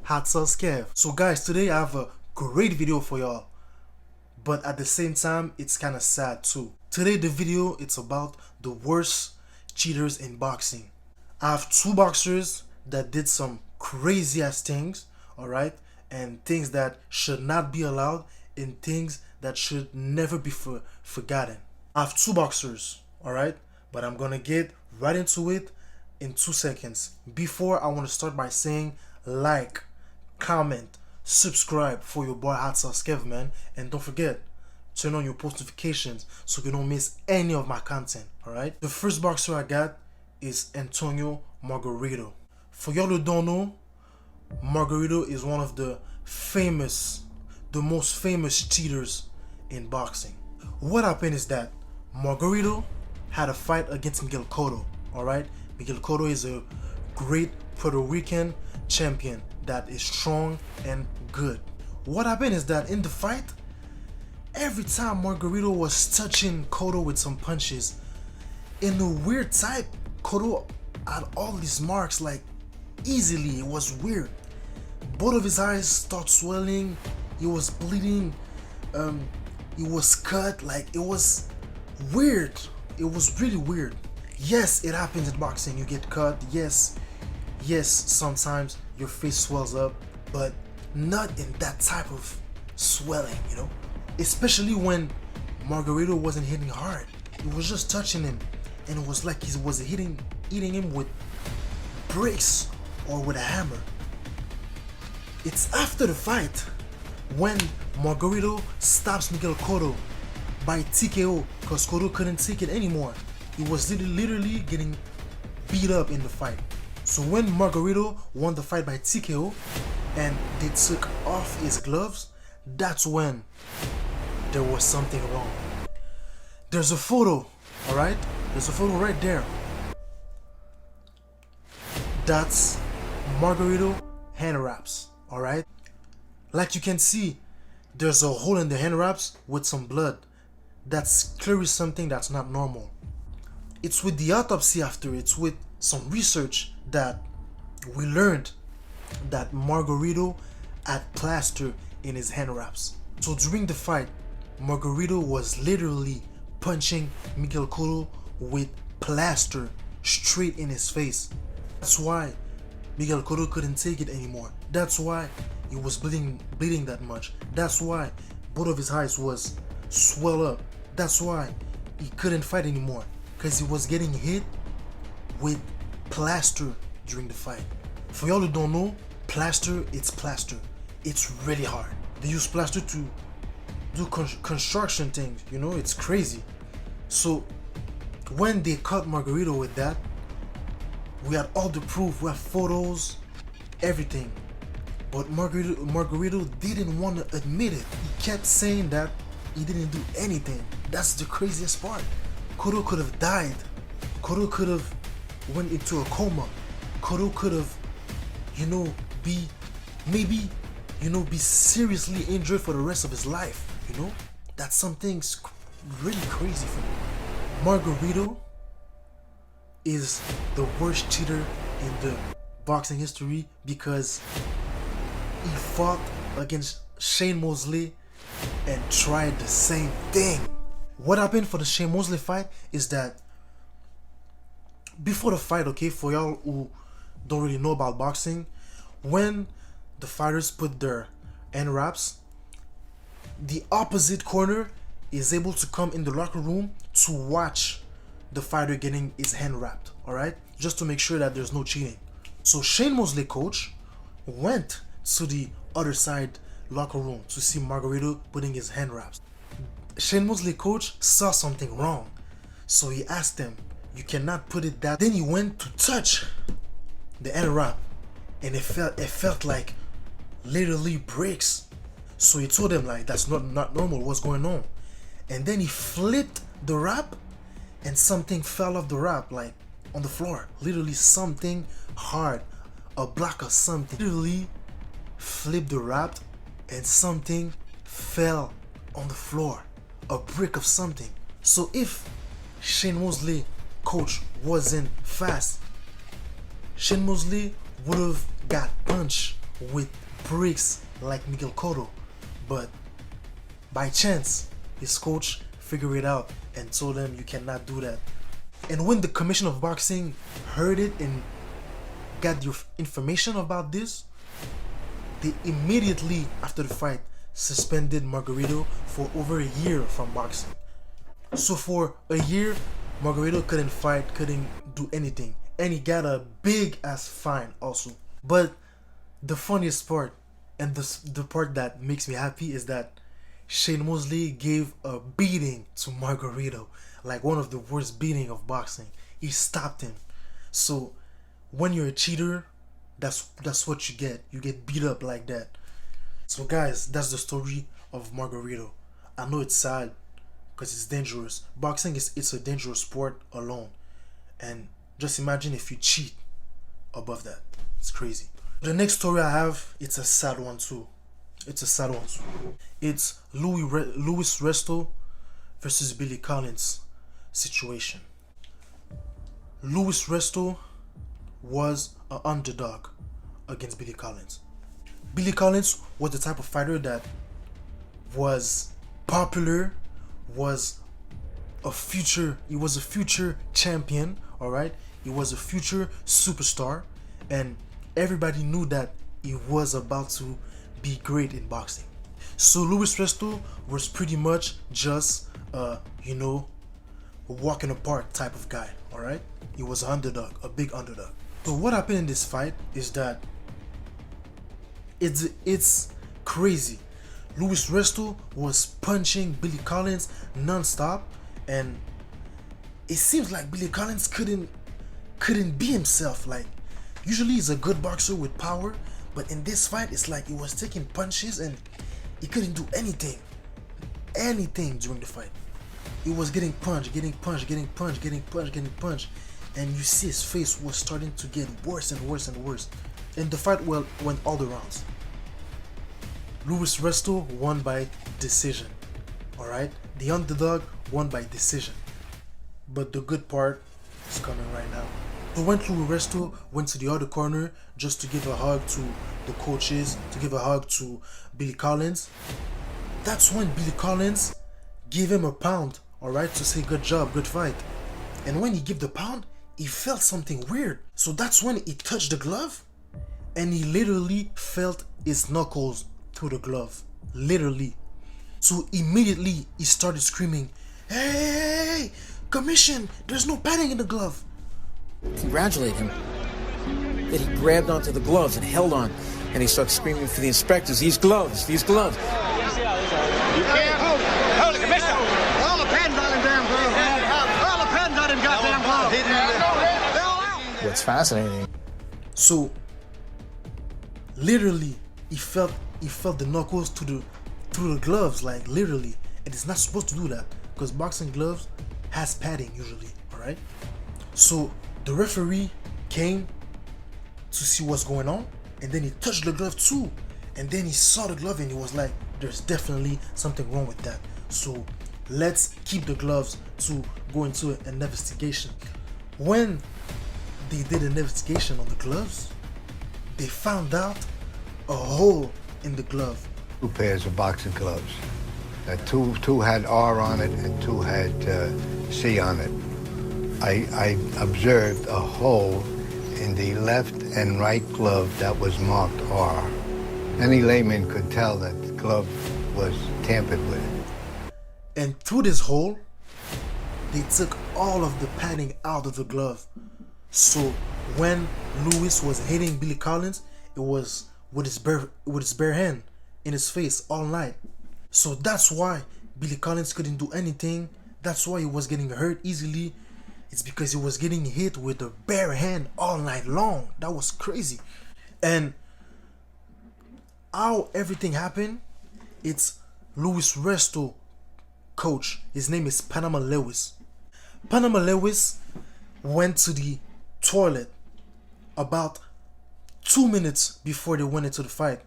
Hot Sauce Kev. So guys, today I have a great video for y'all, but at the same time it's kind of sad too. Today the video, it's about the worst cheaters in boxing. I have two boxers that did some crazy ass things, alright, and things that should not be allowed, and things that should never be forgotten. I have two boxers, alright, but I'm gonna get right into it in 2 seconds. Before, I want to start by saying like, comment, subscribe for your boy Hot Sauce Kev, man, and don't forget, turn on your post notifications so you don't miss any of my content. Alright, the first boxer I got is Antonio Margarito. For y'all who don't know, Margarito is one of the most famous cheaters in boxing. What happened is that Margarito had a fight against Miguel Cotto. Alright, Miguel Cotto is a great Puerto Rican champion that is strong and good. What happened is that in the fight, every time Margarito was touching Cotto with some punches, in a weird type, Cotto had all these marks like easily. It was weird. Both of his eyes start swelling. He was bleeding. He was cut. Like, it was weird. It was really weird. Yes, it happens in boxing. You get cut. Yes, sometimes your face swells up, but not in that type of swelling, you know? Especially when Margarito wasn't hitting hard. He was just touching him, and it was like he was hitting him with bricks or with a hammer. It's after the fight when Margarito stops Miguel Cotto by TKO because Cotto couldn't take it anymore. He was literally getting beat up in the fight. So when Margarito won the fight by TKO and they took off his gloves, that's when there was something wrong. There's a photo, alright? There's a photo right there. That's Margarito hand wraps, alright? Like you can see, there's a hole in the hand wraps with some blood. That's clearly something that's not normal. It's with the autopsy after, it's with some research that we learned that Margarito had plaster in his hand wraps. So during the fight, Margarito was literally punching Miguel Cotto with plaster straight in his face. That's why Miguel Cotto couldn't take it anymore. That's why he was bleeding that much. That's why both of his eyes was swelled up. That's why he couldn't fight anymore, because he was getting hit with plaster during the fight. For y'all who don't know, plaster, it's plaster. It's really hard. They use plaster to do construction things, you know, it's crazy. So when they caught Margarito with that, we had all the proof, we have photos, everything. But Margarito didn't want to admit it. He kept saying that he didn't do anything. That's the craziest part. Cotto could have died. Cotto could have went into a coma. Cotto could have, be seriously injured for the rest of his life, you know? That's something's really crazy for me. Margarito is the worst cheater in the boxing history because he fought against Shane Mosley and tried the same thing. What happened for the Shane Mosley fight is that before the fight, okay, for y'all who don't really know about boxing, when the fighters put their hand wraps, the opposite corner is able to come in the locker room to watch the fighter getting his hand wrapped, alright? Just to make sure that there's no cheating. So Shane Mosley coach went to the other side locker room to see Margarito putting his hand wraps. Shane Mosley coach saw something wrong, so he asked him, "You cannot put it that." Then he went to touch the hand wrap, and it felt like literally bricks. So he told him like, "That's not normal. What's going on?" And then he flipped the wrap, and something fell off the wrap, like on the floor. Literally something hard, a block of something. Literally flipped the wrap, and something fell on the floor, a brick of something. So if Shane Mosley coach wasn't fast, Shane Mosley would have got punched with breaks like Miguel Cotto, but by chance, his coach figured it out and told him you cannot do that. And when the Commission of Boxing heard it and got the information about this, they immediately after the fight suspended Margarito for over a year from boxing. So for a year, Margarito couldn't fight, couldn't do anything, and he got a big ass fine also. But the funniest part, and the part that makes me happy, is that Shane Mosley gave a beating to Margarito, like one of the worst beating of boxing. He stopped him. So when you're a cheater, that's what you get. You get beat up like that. So guys, that's the story of Margarito. I know it's sad because it's dangerous. Boxing it's a dangerous sport alone. And just imagine if you cheat above that. It's crazy. The next story I have, it's a sad one too. It's Louis Resto versus Billy Collins situation. Louis Resto was an underdog against Billy Collins. Billy Collins was the type of fighter that was popular, was a future champion, alright? He was a future superstar, and everybody knew that he was about to be great in boxing. So Louis Resto was pretty much just a walk in the park type of guy, alright? He was an underdog, a big underdog. So what happened in this fight is that it's crazy. Louis Resto was punching Billy Collins non-stop, and it seems like Billy Collins couldn't be himself. Like, usually he's a good boxer with power, but in this fight it's like he was taking punches and he couldn't do anything during the fight. He was getting punched, and you see his face was starting to get worse and worse and worse. And the fight went all the rounds. Louis Resto won by decision. Alright? The underdog won by decision. But the good part is coming right now. So when Louis Resto went to the other corner just to give a hug to the coaches, to give a hug to Billy Collins, that's when Billy Collins gave him a pound, alright, to say good job, good fight. And when he gave the pound, he felt something weird. So that's when he touched the glove, and he literally felt his knuckles through the glove. Literally. So immediately he started screaming, "Hey, Commission, there's no padding in the glove." Congratulate him that he grabbed onto the gloves and held on, and he started screaming for the inspectors, these gloves. You can't hold the Commissioner. All the pens on him, damn glove. All the pens on him, goddamn glove. What's fascinating. So literally he felt the knuckles through the gloves, like literally. And it's not supposed to do that because boxing gloves has padding usually, alright? So the referee came to see what's going on, and then he touched the glove too, and then he saw the glove and he was like, there's definitely something wrong with that, so let's keep the gloves to go into an investigation. When they did an investigation on the gloves, they found out a hole in the glove. 2 pairs of boxing gloves. Two had R on it and 2 had C on it. I observed a hole in the left and right glove that was marked R. Any layman could tell that the glove was tampered with. And through this hole, they took all of the padding out of the glove. So when Louis was hitting Billy Collins, it was with his bare hand in his face all night. So that's why Billy Collins couldn't do anything. That's why he was getting hurt easily. It's because he was getting hit with a bare hand all night long. That was crazy. And how everything happened, it's Louis Resto coach. His name is Panama Lewis. Panama Lewis went to the toilet about 2 minutes before they went into the fight.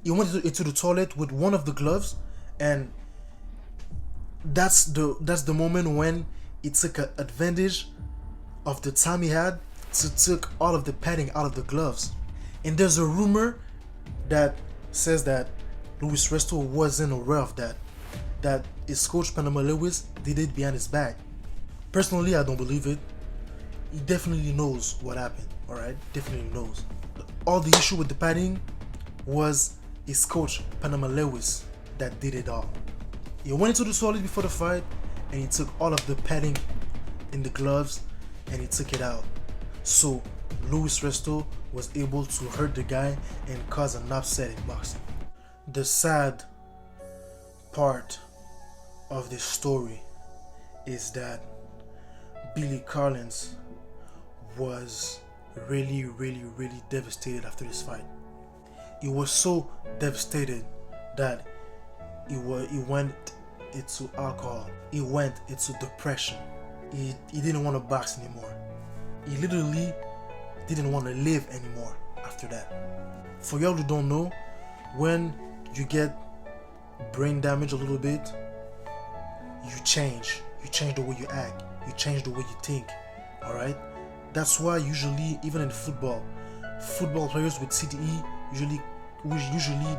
He went into the toilet with one of the gloves, and that's the moment when he took advantage of the time he had to take all of the padding out of the gloves. And there's a rumor that says that Luis Resto wasn't aware of that his coach Panama Lewis did it behind his back. Personally, I don't believe it. He definitely knows what happened, alright? Definitely knows. All the issue with the padding was his coach Panama Lewis that did it all. He went into the solid before the fight and he took all of the padding in the gloves and he took it out. So Luis Resto was able to hurt the guy and cause an upset in boxing. The sad part of this story is that Billy Collins was really devastated after this fight. He was so devastated that he went into alcohol. He went into depression. He didn't want to box anymore. He literally didn't want to live anymore after that. For y'all who don't know, when you get brain damage a little bit, you change the way you act, you change the way you think. Alright? That's why usually, even in football players with CTE usually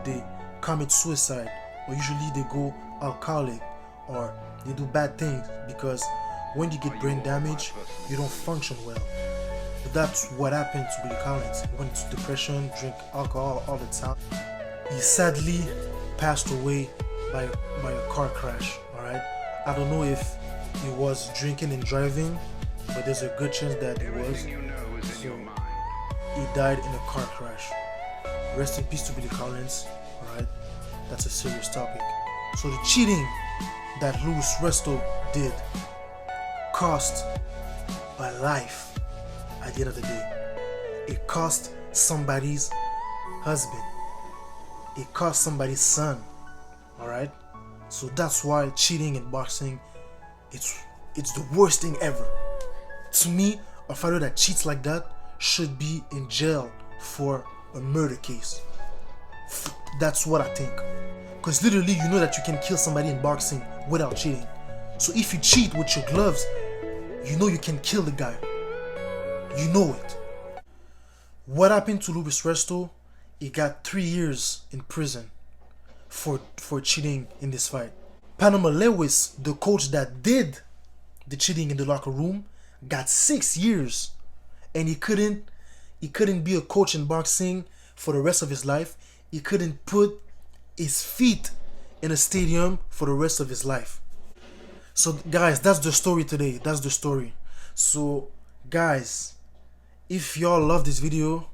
they commit suicide, or usually they go alcoholic, or they do bad things, because when you get brain damage, you don't function well. But that's what happened to Billy Collins. He went into depression, drink alcohol all the time. He sadly passed away by a car crash. Alright, I don't know if he was drinking and driving, but there's a good chance that he was. So he died in a car crash. Rest in peace to Billy Collins. Alright, that's a serious topic. So the cheating that Luis Resto did cost a life at the end of the day. It cost somebody's husband. It cost somebody's son. Alright? So that's why cheating in boxing, it's the worst thing ever. To me, a fighter that cheats like that should be in jail for a murder case. That's what I think. Because literally, you know that you can kill somebody in boxing without cheating. So if you cheat with your gloves, you know you can kill the guy. You know it. What happened to Luis Resto? He got 3 years in prison for cheating in this fight. Panama Lewis, the coach that did the cheating in the locker room, got 6 years, and he couldn't be a coach in boxing for the rest of his life. He couldn't put his feet in a stadium for the rest of his life. So guys, that's the story today. That's the story. So guys, if y'all love this video,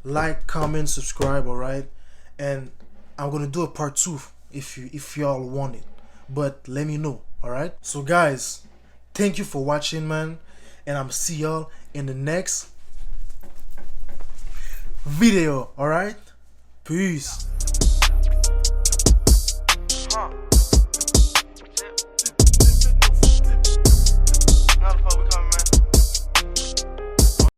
like, comment, subscribe, alright? And I'm gonna do a part 2 if y'all want it. But let me know, alright? So guys, thank you for watching, man. And I'm see y'all in the next video, alright? Peace.